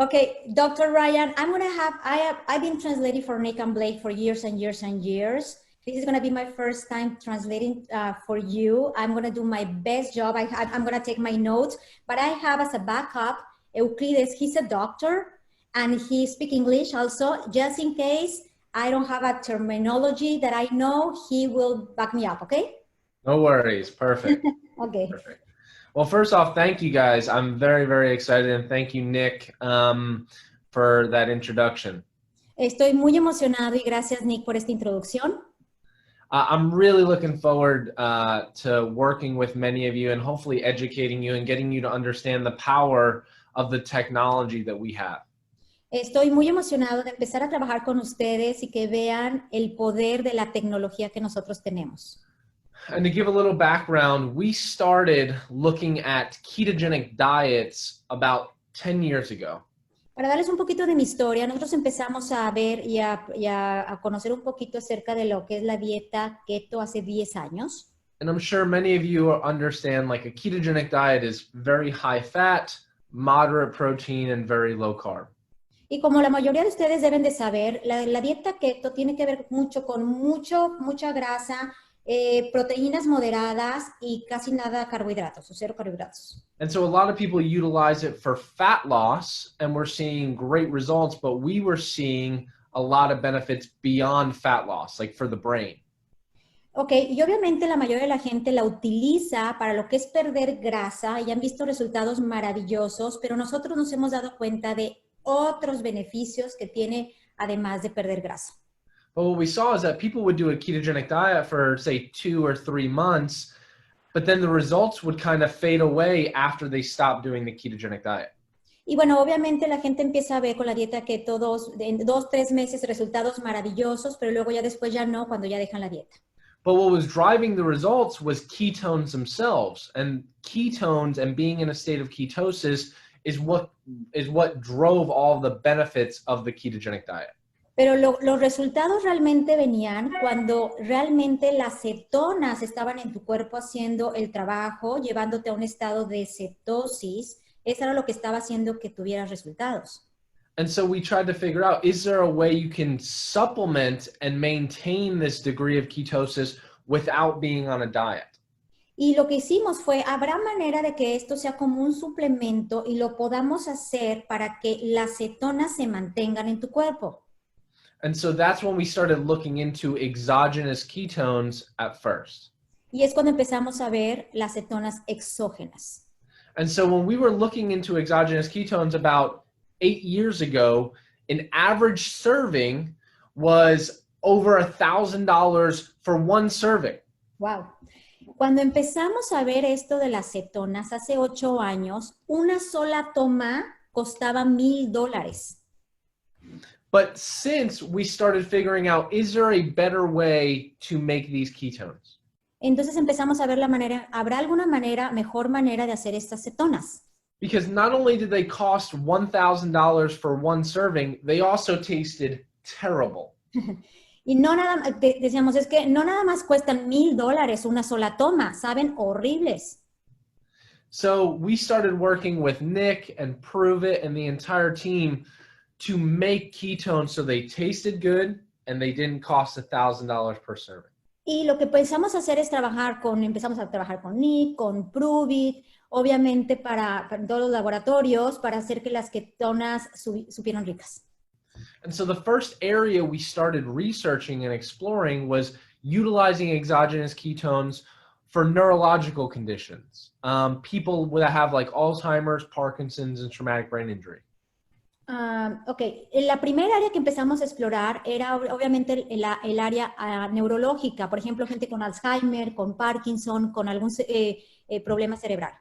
Okay, Dr. Ryan, I've been translating for Nick and Blake for years and years and years. This is going to be my first time translating for you. I'm going to do my best job. I'm going to take my notes, but I have as a backup Euclides. He's a doctor and he speaks English also. Just in case I don't have a terminology that I know, he will back me up, okay? No worries. Perfect. Okay. Perfect. Well, first off, thank you guys. I'm very, very excited, and thank you, Nick, for that introduction. Estoy muy emocionado y gracias, Nick, por esta introducción. I'm really looking forward to working with many of you and hopefully educating you and getting you to understand the power of the technology that we have. Estoy muy emocionado de empezar a trabajar con ustedes y que vean el poder de la tecnología que nosotros tenemos. And to give a little background, we started looking at ketogenic diets about 10 years ago. Para darles un poquito de mi historia, nosotros empezamos a ver y a conocer un poquito acerca de lo que es la dieta keto hace 10 años. And I'm sure many of you understand like a ketogenic diet is very high fat, moderate protein, and very low carb. Y como la mayoría de ustedes deben de saber, la dieta keto tiene que ver mucho con mucha grasa, proteínas moderadas y casi nada carbohidratos o cero carbohidratos. And so a lot of people utilize it for fat loss, and we're seeing great results, but we were seeing a lot of benefits beyond fat loss, like for the brain. Ok, y obviamente la mayoría de la gente la utiliza para lo que es perder grasa y han visto resultados maravillosos, pero nosotros nos hemos dado cuenta de otros beneficios que tiene además de perder grasa. But what we saw is that people would do a ketogenic diet for, say, 2 or 3 months, but then the results would kind of fade away after they stopped doing the ketogenic diet. Y bueno, obviamente la gente empieza a ver con la dieta keto en 2-3 meses resultados maravillosos, pero luego ya después ya no, cuando ya dejan la dieta. But what was driving the results was ketones themselves, and ketones and being in a state of ketosis is what drove all the benefits of the ketogenic diet. Pero los resultados realmente venían cuando realmente las cetonas estaban en tu cuerpo haciendo el trabajo, llevándote a un estado de cetosis. Eso era lo que estaba haciendo que tuvieras resultados. And so we tried to figure out, is there a way you can supplement and maintain this degree of ketosis without being on a diet? Y lo que hicimos fue, ¿habrá manera de que esto sea como un suplemento y lo podamos hacer para que las cetonas se mantengan en tu cuerpo? And so that's when we started looking into exogenous ketones at first. Y es cuando empezamos a ver las cetonas exógenas. And so when we were looking into exogenous ketones about 8 years ago, an average serving was over $1,000 for one serving. Wow. Cuando empezamos a ver esto de las cetonas hace 8 años, una sola toma costaba $1,000. But since we started figuring out, is there a better way to make these ketones? Entonces empezamos a ver la manera, ¿habrá alguna mejor manera de hacer estas cetonas? Because not only did they cost $1,000 for one serving, they also tasted terrible. Y no decíamos, es que no nada más cuestan $1,000 una sola toma, saben horribles. So we started working with Nick and Prove It and the entire team to make ketones so they tasted good and they didn't cost $1,000 per serving. Y lo que empezamos a hacer es empezamos a trabajar con Nick, con Prove It, obviamente para todos los laboratorios, para hacer que las ketonas supieran ricas. And so the first area we started researching and exploring was utilizing exogenous ketones for neurological conditions. People that have like Alzheimer's, Parkinson's, and traumatic brain injury. Ok, la primera área que empezamos a explorar era obviamente el área neurológica, por ejemplo, gente con Alzheimer, con Parkinson, con algún problema cerebral.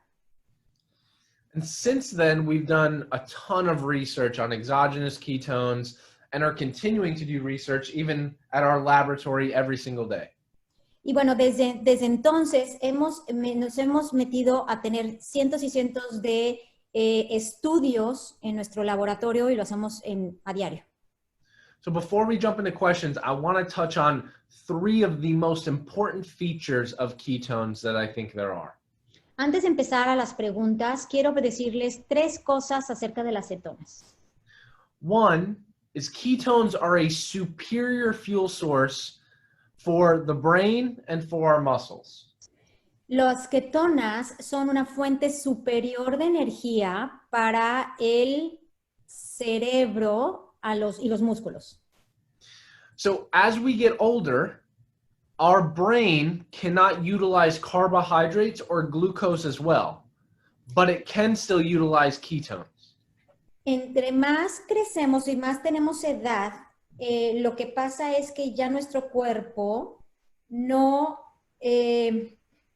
And since then, we've done a ton of research on exogenous ketones and are continuing to do research even at our laboratory every single day. Y bueno, desde entonces nos hemos metido a tener cientos y cientos de estudios en nuestro laboratorio y lo hacemos a diario. So before we jump into questions, I want to touch on 3 of the most important features of ketones that I think there are. Antes de empezar a las preguntas, quiero decirles 3 cosas acerca de las cetonas. One is ketones are a superior fuel source for the brain and for our muscles. Las ketonas son una fuente superior de energía para el cerebro y los músculos. So as we get older, our brain cannot utilize carbohydrates or glucose as well, but it can still utilize ketones. Entre más crecemos y más tenemos edad, lo que pasa es que ya nuestro cuerpo no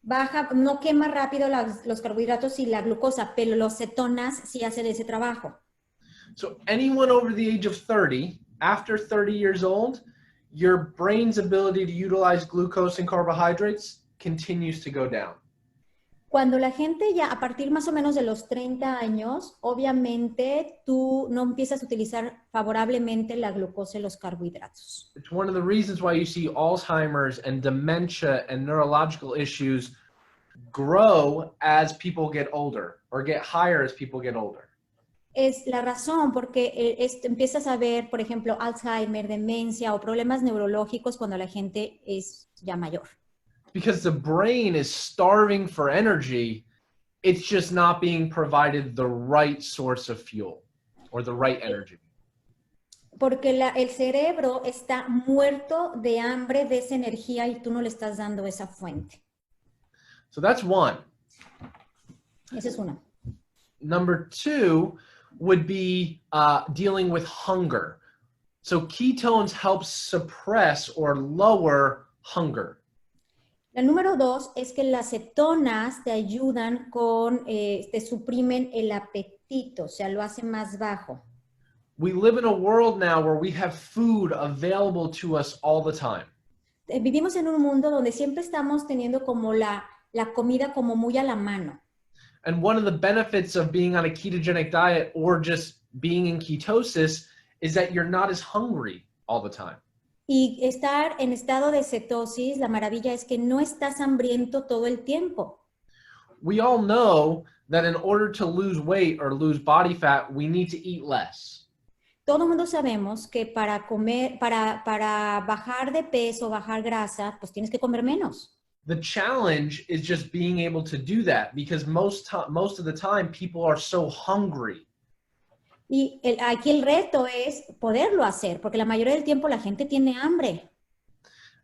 no quema rápido los carbohidratos y la glucosa, pero los cetonas sí hacen ese trabajo. So anyone over the age of 30, after 30 years old, your brain's ability to utilize glucose and carbohydrates continues to go down. Cuando la gente ya a partir más o menos de los 30 años, obviamente tú no empiezas a utilizar favorablemente la glucosa y los carbohidratos. It's one of the reasons why you see Alzheimer's and dementia and neurological issues grow as people get older or get higher as people get older. Es la razón porque empiezas a ver, por ejemplo, Alzheimer, demencia o problemas neurológicos cuando la gente es ya mayor. Because the brain is starving for energy, it's just not being provided the right source of fuel or the right energy. Porque el cerebro está muerto de hambre de esa energía y tú no le estás dando esa fuente. So that's one. Esa es una. Number two would be dealing with hunger. So ketones help suppress or lower hunger. La número 2 es que las cetonas te ayudan te suprimen el apetito, o sea, lo hacen más bajo. We live in a world now where we have food available to us all the time. Vivimos en un mundo donde siempre estamos teniendo como la comida como muy a la mano. And one of the benefits of being on a ketogenic diet or just being in ketosis is that you're not as hungry all the time. Y estar en estado de cetosis, la maravilla es que no estás hambriento todo el tiempo. We all know that in order to lose weight or lose body fat, we need to eat less. Todo mundo sabemos que para bajar de peso, bajar grasa, pues tienes que comer menos. The challenge is just being able to do that because most of the time people are so hungry. Y aquí el reto es poderlo hacer, porque la mayoría del tiempo la gente tiene hambre.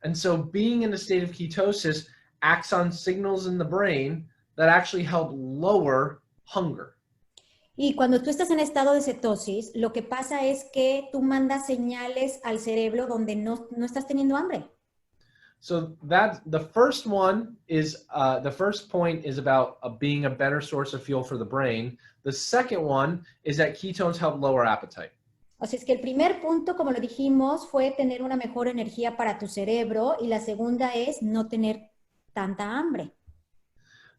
And so being in a state of ketosis acts on signals in the brain that actually help lower hunger. Y cuando tú estás en estado de cetosis, lo que pasa es que tú mandas señales al cerebro donde no estás teniendo hambre. So the first one is the first point is about being a better source of fuel for the brain. The second one is that ketones help lower appetite. O sea, es que el primer punto, como lo dijimos, fue tener una mejor energía para tu cerebro y la segunda es no tener tanta hambre.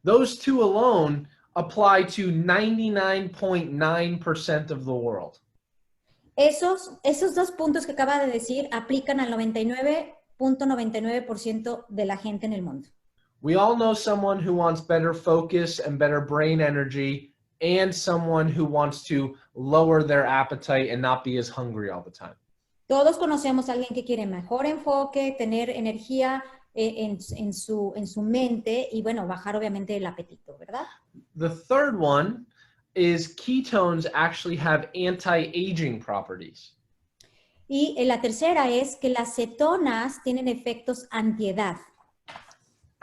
Those two alone apply to 99.9% of the world. Esos dos puntos que acaba de decir aplican al 99.99% de la gente en el mundo. We all know someone who wants better focus and better brain energy and someone who wants to lower their appetite and not be as hungry all the time. Todos conocemos a alguien que quiere mejor enfoque, tener energía en su mente y, bueno, bajar obviamente el apetito, ¿verdad? The third one is ketones actually have anti-aging properties. Y la tercera es que las cetonas tienen efectos antiedad.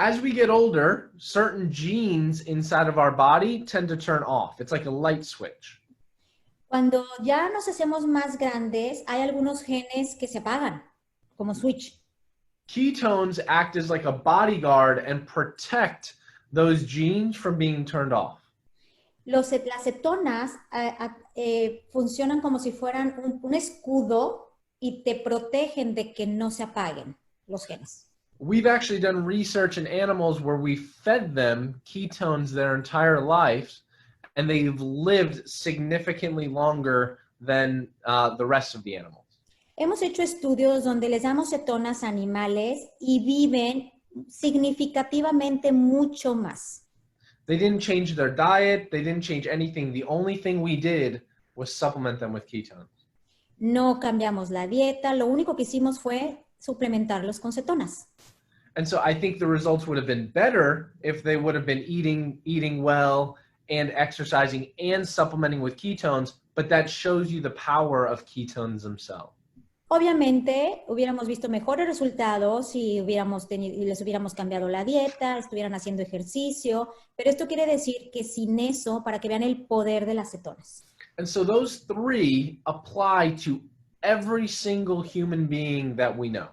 As we get older, certain genes inside of our body tend to turn off. It's like a light switch. Cuando ya nos hacemos más grandes, hay algunos genes que se apagan, como switch. Ketones act as like a bodyguard and protect those genes from being turned off. Las cetonas funcionan como si fueran un escudo y te protegen de que no se apaguen los genes. We've actually done research in animals where we fed them ketones their entire lives, and they've lived significantly longer than the rest of the animals. Hemos hecho estudios donde les damos cetonas a animales y viven significativamente mucho más. They didn't change their diet. They didn't change anything. The only thing we did was supplement them with ketones. No cambiamos la dieta, lo único que hicimos fue suplementarlos con cetonas. And so I think the results would have been better if they would have been eating well and exercising and supplementing with ketones, but that shows you the power of ketones themselves. Obviamente, hubiéramos visto mejores resultados si les hubiéramos cambiado la dieta, estuvieran haciendo ejercicio, pero esto quiere decir que sin eso, para que vean el poder de las cetonas. And so those three apply to every single human being that we know.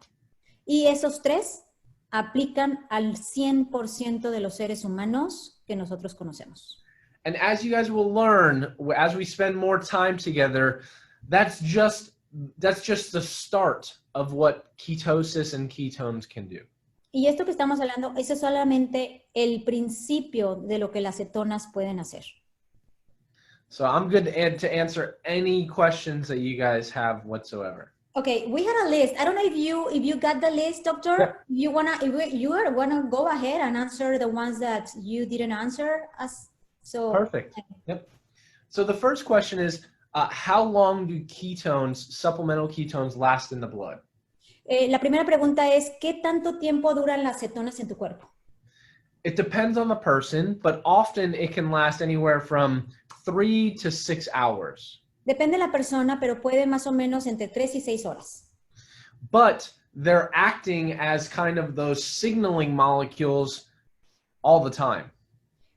Y esos tres aplican al 100% de los seres humanos que nosotros conocemos. And as you guys will learn, as we spend more time together, that's just the start of what ketosis and ketones can do. Y esto que estamos hablando, eso es solamente el principio de lo que las cetonas pueden hacer. So I'm good to answer any questions that you guys have whatsoever. Okay, we had a list. I don't know if you got the list, doctor. Yeah. You wanna go ahead and answer the ones that you didn't answer us. So Perfect. Yep. So the first question is, how long do supplemental ketones last in the blood? La primera pregunta es, ¿qué tanto tiempo duran las cetonas en tu cuerpo? It depends on the person, but often it can last anywhere from 3 to 6 hours. Depende de la persona, pero puede más o menos entre 3 y 6 horas. But they're acting as kind of those signaling molecules all the time.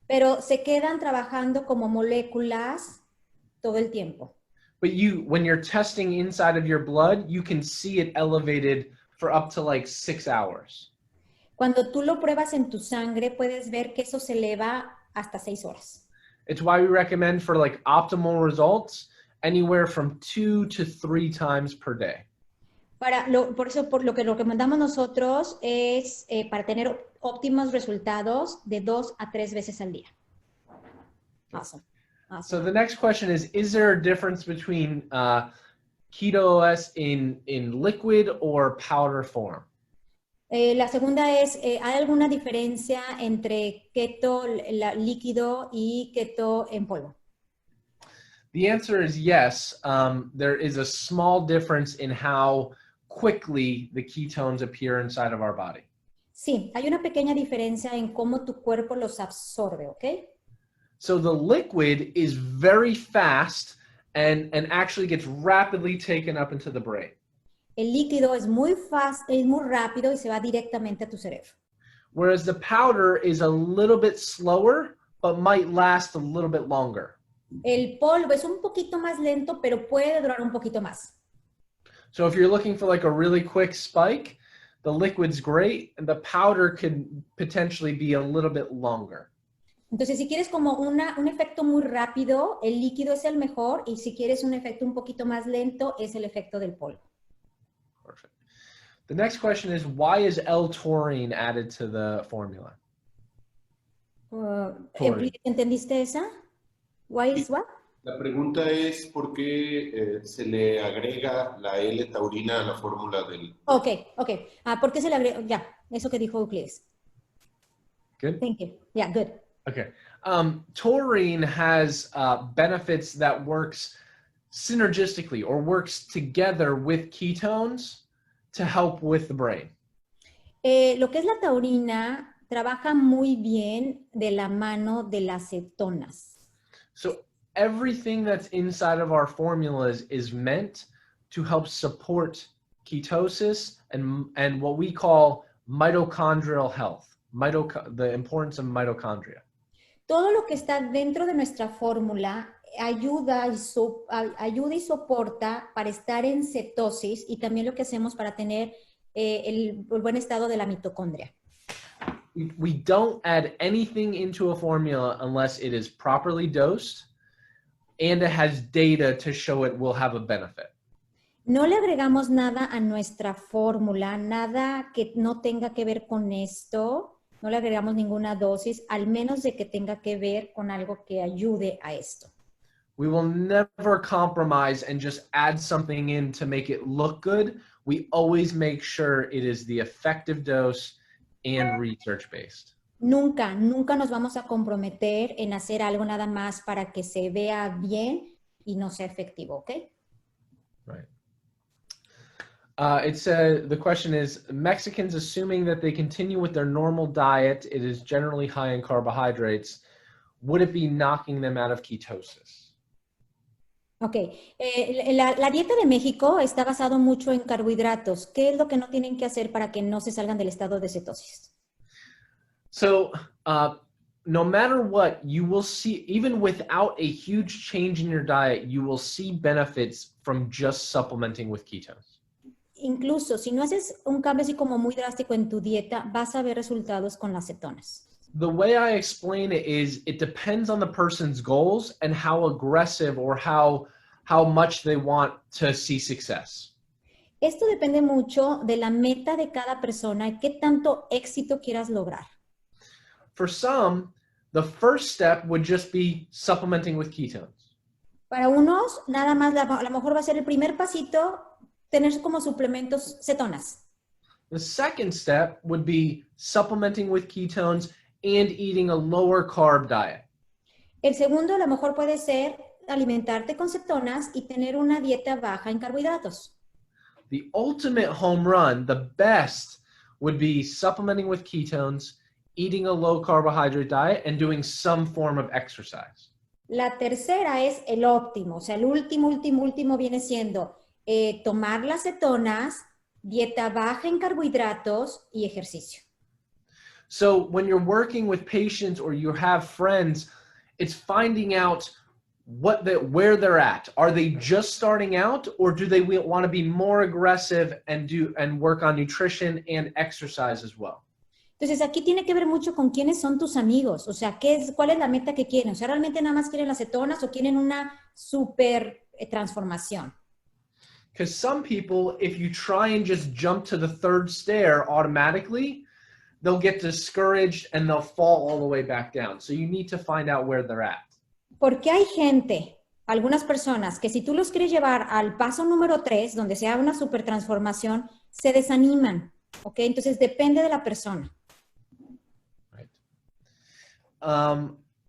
Pero se quedan trabajando como moléculas todo el tiempo. But when you're testing inside of your blood, you can see it elevated for up to like 6 hours. Cuando tú lo pruebas en tu sangre, puedes ver que eso se eleva hasta 6 horas. It's why we recommend for like optimal results, anywhere from 2 to 3 times per day. Por eso, lo que recomendamos nosotros es para tener óptimos resultados de 2 a 3 veces al día. Awesome. So the next question is there a difference between keto OS in liquid or powder form? La segunda es, ¿hay alguna diferencia entre keto líquido y keto en polvo? The answer is yes. There is a small difference in how quickly the ketones appear inside of our body. Sí, hay una pequeña diferencia en cómo tu cuerpo los absorbe, ¿ok? So the liquid is very fast and actually gets rapidly taken up into the brain. El líquido es muy rápido y se va directamente a tu cerebro. Whereas the powder is a little bit slower, but might last a little bit longer. El polvo es un poquito más lento, pero puede durar un poquito más. So if you're looking for like a really quick spike, the liquid's great, and the powder could potentially be a little bit longer. Entonces, si quieres como un efecto muy rápido, el líquido es el mejor, y si quieres un efecto un poquito más lento, es el efecto del polvo. Perfect. The next question is, why is L-taurine added to the formula? ¿Entendiste esa? Why is what? La pregunta es por qué se le agrega la L-taurina a la fórmula del... Ok. ¿Por qué se le agrega? Ya, eso que dijo Euclides. Good? Thank you. Yeah, good. Okay. Taurine has benefits that works synergistically or works together with ketones to help with the brain. Lo que es la taurina trabaja muy bien de la mano de las cetonas. So everything that's inside of our formulas is meant to help support ketosis and what we call mitochondrial health, the importance of mitochondria. Todo lo que está dentro de nuestra fórmula ayuda y soporta para estar en cetosis, y también lo que hacemos para tener el buen estado de la mitocondria. We don't add anything into a formula unless it is properly dosed and it has data to show it will have a benefit. No le agregamos nada a nuestra fórmula, nada que no tenga que ver con esto. No le agregamos ninguna dosis, al menos de que tenga que ver con algo que ayude a esto. We will never compromise and just add something in to make it look good. We always make sure it is the effective dose and research-based. Nunca nos vamos a comprometer en hacer algo nada más para que se vea bien y no sea efectivo, ¿ok? Right. It said, the question is, Mexicans assuming that they continue with their normal diet, it is generally high in carbohydrates, would it be knocking them out of ketosis? Ok, la dieta de México está basado mucho en carbohidratos. ¿Qué es lo que no tienen que hacer para que no se salgan del estado de cetosis? So, no matter what, you will see, even without a huge change in your diet, you will see benefits from just supplementing with ketones. Incluso si no haces un cambio así como muy drástico en tu dieta, vas a ver resultados con las cetonas. The way I explain it is it depends on the person's goals and how aggressive or how much they want to see success. Esto depende mucho de la meta de cada persona y qué tanto éxito quieras lograr. For some, the first step would just be supplementing with ketones. Para unos, nada más a lo mejor va a ser el primer pasito tener como suplementos cetonas. The second step would be supplementing with ketones and eating a lower carb diet. El segundo a lo mejor puede ser alimentarte con cetonas y tener una dieta baja en carbohidratos. The ultimate home run, the best, would be supplementing with ketones, eating a low carbohydrate diet, and doing some form of exercise. La tercera es el óptimo, o sea, el último viene siendo tomar las cetonas, dieta baja en carbohidratos y ejercicio. So when you're working with patients or you have friends, it's finding out where they're at. Are they just starting out, or do they want to be more aggressive and work on nutrition and exercise as well? Entonces aquí tiene que ver mucho con quiénes son tus amigos, o sea, cuál es la meta que quieren, o sea, realmente nada más quieren las cetonas o quieren una super transformación. Because some people, if you try and just jump to the third stair automatically, they'll get discouraged and they'll fall all the way back down. So you need to find out where they're at. Porque hay gente, algunas personas, que si tú los quieres llevar al paso número 3, donde sea una super transformación, se desaniman, ¿ok? Entonces depende de la persona. Right.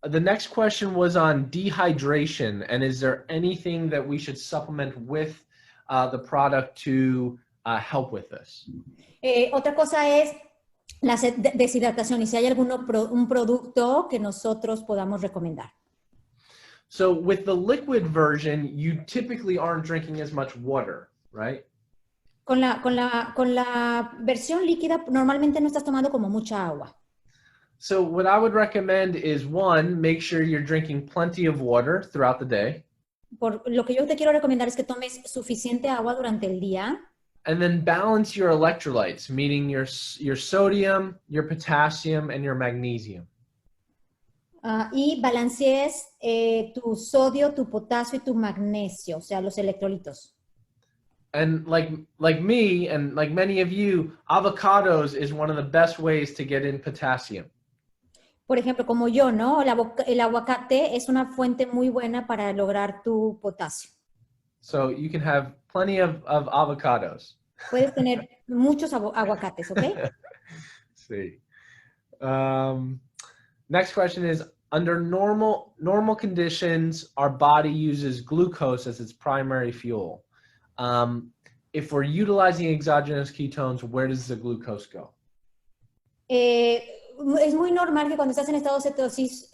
The next question was on dehydration, and is there anything that we should supplement with the product to help with this? Otra cosa es la deshidratación y si hay un producto que nosotros podamos recomendar. So with the liquid version, you typically aren't drinking as much water, right? Con la versión líquida normalmente no estás tomando como mucha agua. So what I would recommend is, one, make sure you're drinking plenty of water throughout the day. Lo que yo te quiero recomendar es que tomes suficiente agua durante el día. And then balance your electrolytes, meaning your sodium, your potassium, and your magnesium. Y balancees tu sodio, tu potasio y tu magnesio, o sea, los electrolitos. And like me and like many of you, avocados is one of the best ways to get in potassium. Por ejemplo, como yo, ¿no? El aguacate es una fuente muy buena para lograr tu potasio. So you can have plenty of avocados. Puedes tener muchos aguacates, ¿ok? See. Next question is, under normal conditions, our body uses glucose as its primary fuel. If we're utilizing exogenous ketones, where does the glucose go? Es muy normal que cuando estás en estado de cetosis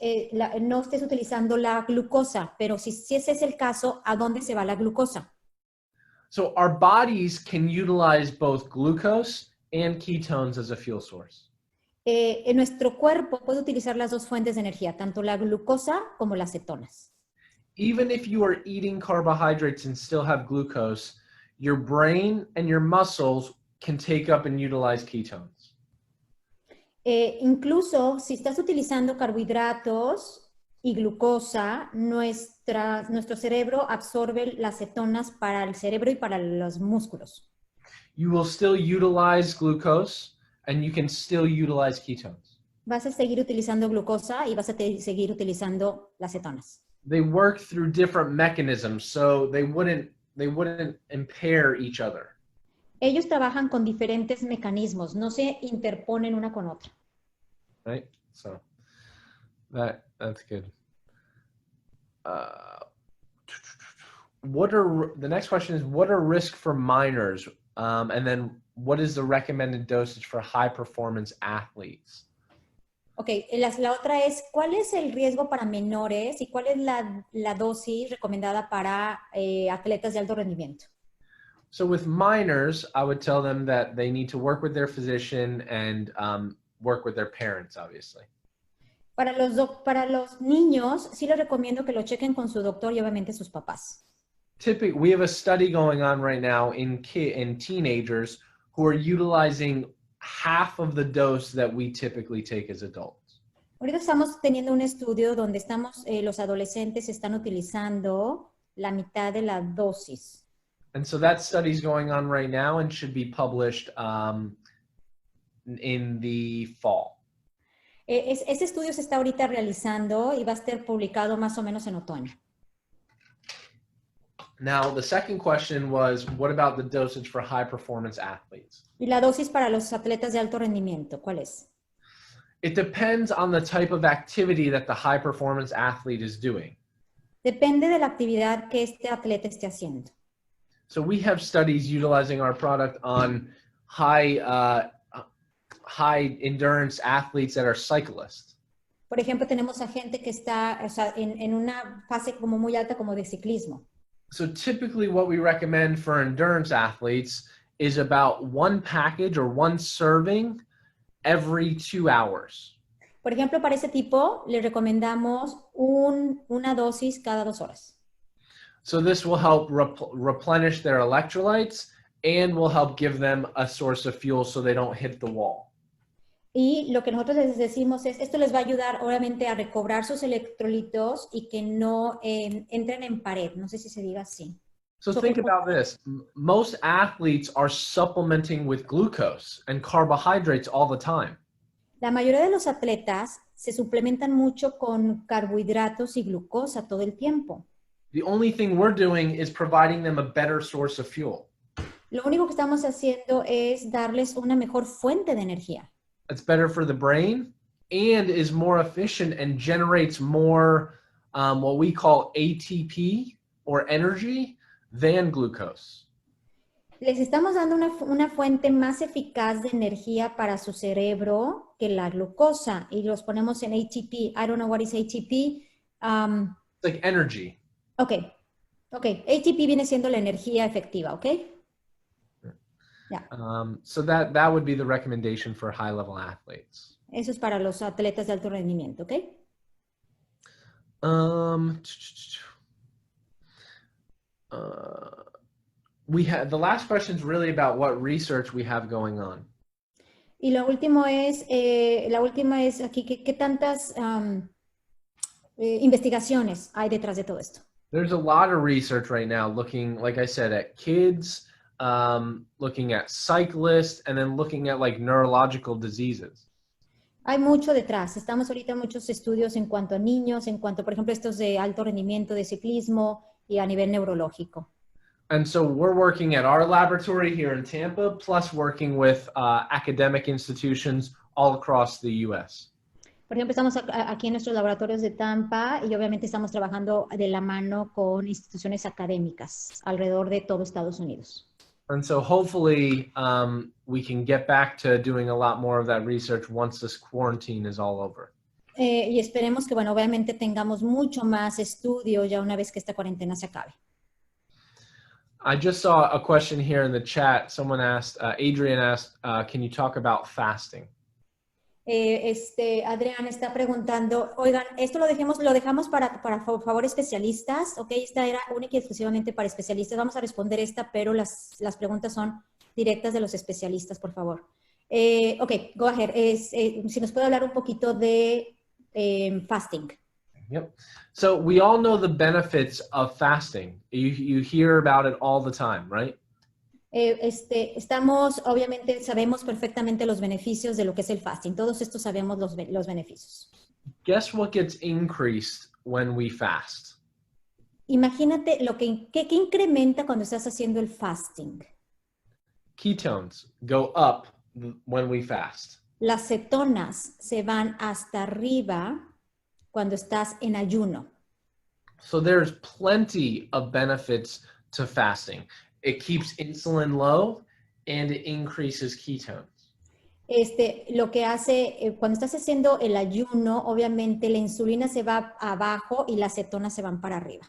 no estés utilizando la glucosa, pero si ese es el caso, ¿a dónde se va la glucosa? So our bodies can utilize both glucose and ketones as a fuel source. En nuestro cuerpo puede utilizar las dos fuentes de energía, tanto la glucosa como las cetonas. Even if you are eating carbohydrates and still have glucose, your brain and your muscles can take up and utilize ketones. Incluso si estás utilizando carbohidratos y glucosa, nuestro cerebro absorbe las cetonas para el cerebro y para los músculos. You will still utilize glucose and you can still utilize ketones. Vas a seguir utilizando glucosa y vas a seguir utilizando las cetonas. They work through different mechanisms, so they wouldn't impair each other. Ellos trabajan con diferentes mecanismos, no se interponen una con otra. Right? So that's good. The next question is, what are risks for minors And then what is the recommended dosage for high performance athletes? Ok, la otra es, ¿cuál es el riesgo para menores y cuál es la dosis recomendada para atletas de alto rendimiento? So with minors, I would tell them that they need to work with their physician and work with their parents, obviously. Para los niños, sí les recomiendo que lo chequen con su doctor y obviamente sus papás. Typically, we have a study going on right now in teenagers who are utilizing half of the dose that we typically take as adults. Ahorita estamos teniendo un estudio donde los adolescentes están utilizando la mitad de la dosis. And so that study is going on right now and should be published in the fall. Ese estudio se está ahorita realizando y va a ser publicado más o menos en otoño. Now, the second question was, what about the dosage for high performance athletes? ¿Y la dosis para los atletas de alto rendimiento, cuál es? It depends on the type of activity that the high performance athlete is doing. Depende de la actividad que este atleta esté haciendo. So we have studies utilizing our product on high endurance athletes that are cyclists. Por ejemplo, tenemos a gente que está en una fase como muy alta como de ciclismo. So typically what we recommend for endurance athletes is about one package or one serving every 2 hours. Por ejemplo, para ese tipo, le recomendamos una dosis cada 2 horas. So this will help replenish their electrolytes and will help give them a source of fuel so they don't hit the wall. Y lo que nosotros les decimos es, esto les va a ayudar obviamente a recobrar sus electrolitos y que no entren en pared. No sé si se diga así. So think about this. Most athletes are supplementing with glucose and carbohydrates all the time. La mayoría de los atletas se suplementan mucho con carbohidratos y glucosa todo el tiempo. The only thing we're doing is providing them a better source of fuel. Lo único que estamos haciendo es darles una mejor fuente de energía. It's better for the brain and is more efficient and generates more what we call ATP or energy than glucose. Les estamos dando una fuente más eficaz de energía para su cerebro que la glucosa y los ponemos en ATP. I don't know what is ATP. It's like energy. Okay. ATP viene siendo la energía efectiva, ¿ok? Yeah. So that would be the recommendation for high-level athletes. Eso es para los atletas de alto rendimiento, ¿ok? The last question is really about what research we have going on. Y la última es aquí, ¿qué tantas investigaciones hay detrás de todo esto? There's a lot of research right now looking, like I said, at kids, looking at cyclists, and then looking at like neurological diseases. Hay mucho detrás. Estamos ahorita en muchos estudios en cuanto a niños, en cuanto, por ejemplo, estos de alto rendimiento, de ciclismo y a nivel neurológico. And so we're working at our laboratory here in Tampa, plus working with academic institutions all across the U.S. Por ejemplo, estamos aquí en nuestros laboratorios de Tampa y obviamente estamos trabajando de la mano con instituciones académicas alrededor de todo Estados Unidos. And so hopefully we can get back to doing a lot more of that research once this quarantine is all over. Y esperemos que, bueno, obviamente tengamos mucho más estudio ya una vez que esta cuarentena se acabe. I just saw a question here in the chat. Someone asked, Adrian asked, can you talk about fasting? Adrián está preguntando, oigan, esto lo dejamos para por favor especialistas, ok, esta era única y exclusivamente para especialistas, vamos a responder esta, pero las preguntas son directas de los especialistas, por favor. Ok, go ahead, si nos puede hablar un poquito de fasting. Yep. So we all know the benefits of fasting. You hear about it all the time, right? Obviamente sabemos perfectamente los beneficios de lo que es el fasting. Todos estos sabemos los beneficios. Guess what gets increased when we fast? Imagínate ¿qué incrementa cuando estás haciendo el fasting? Ketones go up when we fast. Las cetonas se van hasta arriba cuando estás en ayuno. So there's plenty of benefits to fasting. It keeps insulin low. and it increases ketones. Lo que hace, cuando estás haciendo el ayuno, obviamente la insulina se va abajo y las cetonas se van para arriba.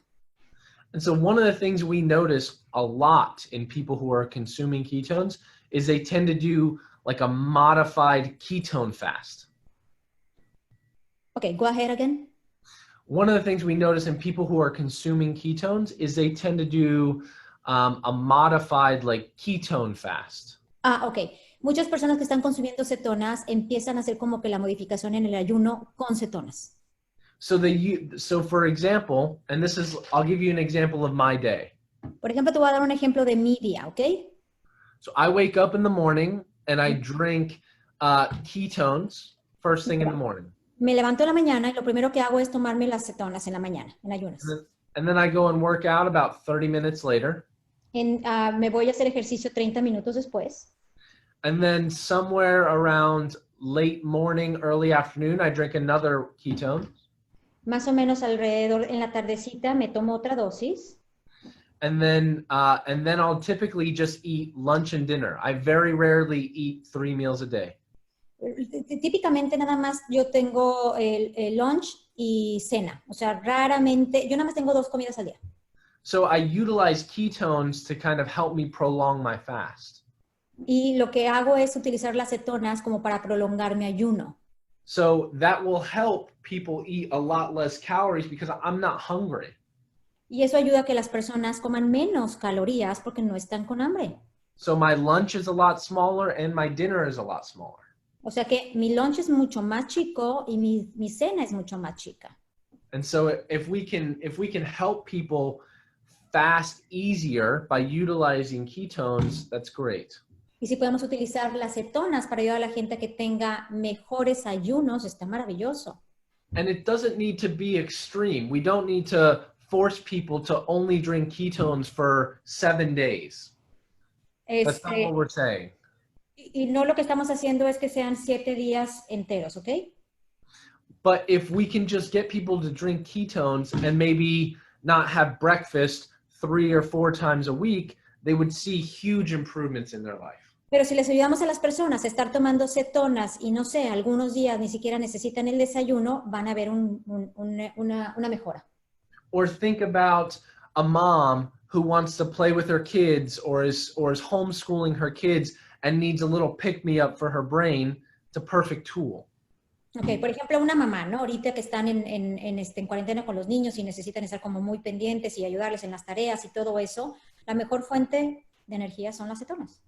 And so one of the things we notice a lot in people who are consuming ketones is they tend to do like a modified ketone fast. Okay, go ahead again. One of the things we notice in people who are consuming ketones is they tend to do a modified like ketone fast. Ok. Muchas personas que están consumiendo cetonas empiezan a hacer como que la modificación en el ayuno con cetonas. So for example, and this is, I'll give you an example of my day. Por ejemplo, te voy a dar un ejemplo de mi día, ¿ok? So I wake up in the morning and I drink ketones first thing in the morning. Me levanto en la mañana y lo primero que hago es tomarme las cetonas en la mañana, en ayunas. And then I go and work out about 30 minutes later. Me voy a hacer ejercicio 30 minutos después. And then somewhere around late morning, early afternoon, I drink another ketone. Más o menos alrededor en la tardecita me tomo otra dosis. And then I'll typically just eat lunch and dinner. I very rarely eat 3 meals a day. Típicamente nada más yo tengo el lunch y cena. O sea, raramente, yo nada más tengo 2 comidas al día. So I utilize ketones to kind of help me prolong my fast. Y lo que hago es utilizar las cetonas como para prolongar mi ayuno. So that will help people eat a lot less calories because I'm not hungry. Y eso ayuda a que las personas coman menos calorías porque no están con hambre. So my lunch is a lot smaller and my dinner is a lot smaller. O sea que mi lunch es mucho más chico y mi cena es mucho más chica. And so if we can help people fast easier by utilizing ketones, that's great. Y si podemos utilizar las cetonas para ayudar a la gente a que tenga mejores ayunos, está maravilloso. And it doesn't need to be extreme. We don't need to force people to only drink ketones for 7 days. That's not what we're saying. Y no lo que estamos haciendo es que sean 7 días enteros, ¿ok? But if we can just get people to drink ketones and maybe not have breakfast 3 or 4 times a week, they would see huge improvements in their life. Pero si les ayudamos a las personas a estar tomando cetonas y no sé, algunos días ni siquiera necesitan el desayuno, van a ver una mejora. Or think about a mom who wants to play with her kids or is homeschooling her kids and needs a little pick-me-up for her brain. It's a perfect tool. Ok, por ejemplo, una mamá, ¿no? Ahorita que están en cuarentena con los niños y necesitan estar como muy pendientes y ayudarles en las tareas y todo eso, la mejor fuente de energía son las cetonas.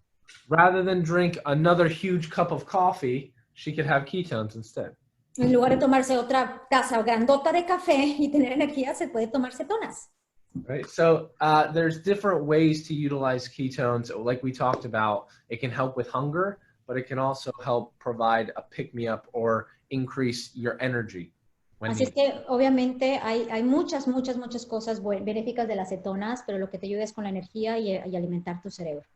Rather than drink another huge cup of coffee, she could have ketones instead. En lugar de tomarse otra taza grandota de café y tener energía, se puede tomar cetonas. Right. So there's different ways to utilize ketones. Like we talked about, it can help with hunger, but it can also help provide a pick-me-up or increase your energy. Así es que obviamente hay muchas cosas benéficas de las cetonas, pero lo que te ayuda es con la energía y alimentar tu cerebro.